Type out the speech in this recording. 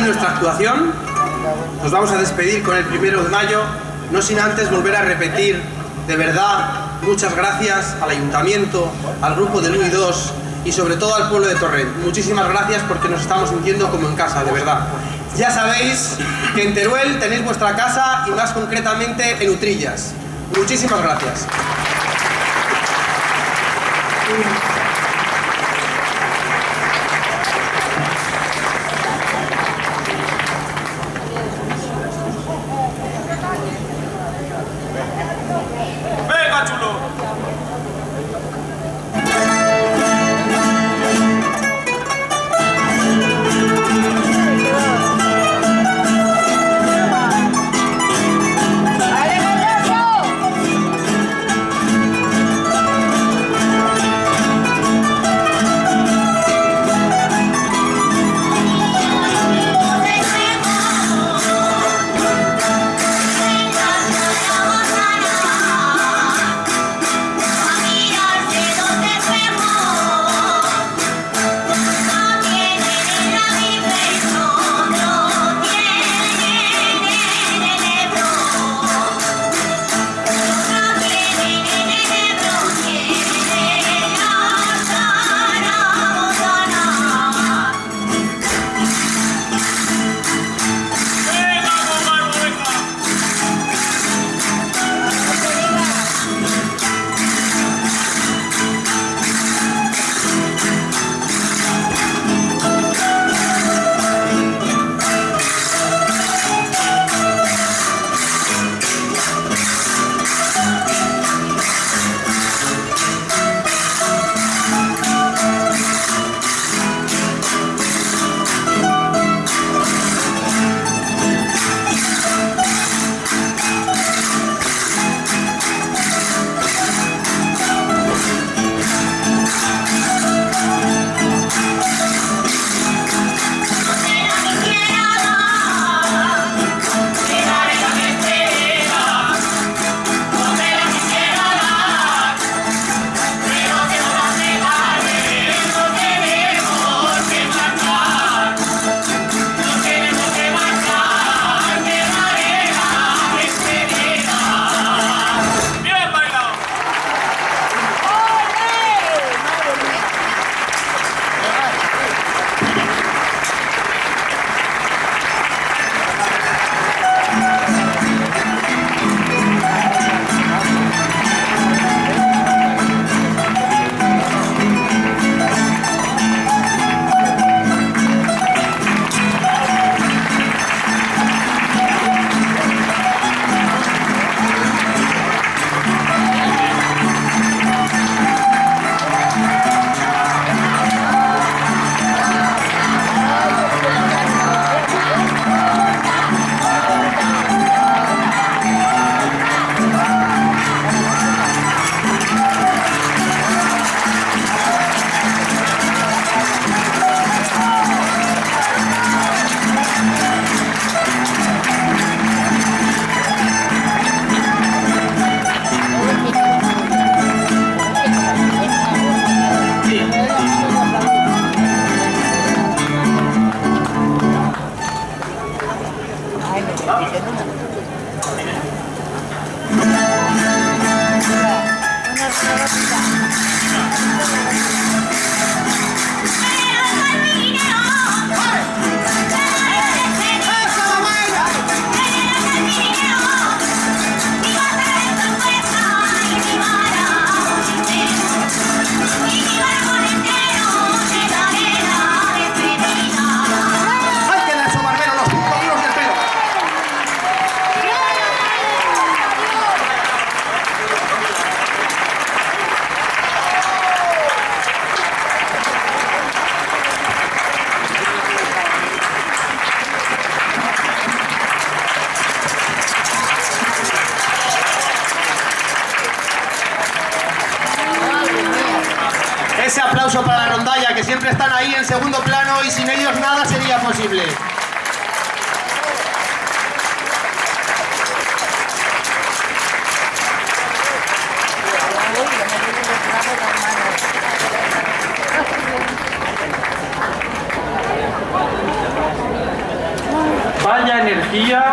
aquí nuestra actuación. Nos vamos a despedir con el 1 de mayo, no sin antes volver a repetir, de verdad, muchas gracias al Ayuntamiento, al grupo de Luis II y sobre todo al pueblo de Torrent. Muchísimas gracias porque nos estamos sintiendo como en casa, de verdad. Ya sabéis que en Teruel tenéis vuestra casa y más concretamente en Utrillas. Muchísimas gracias. ¡Venga, chulo! Ese aplauso para la rondalla, que siempre están ahí en segundo plano y sin ellos nada sería posible. haya energía.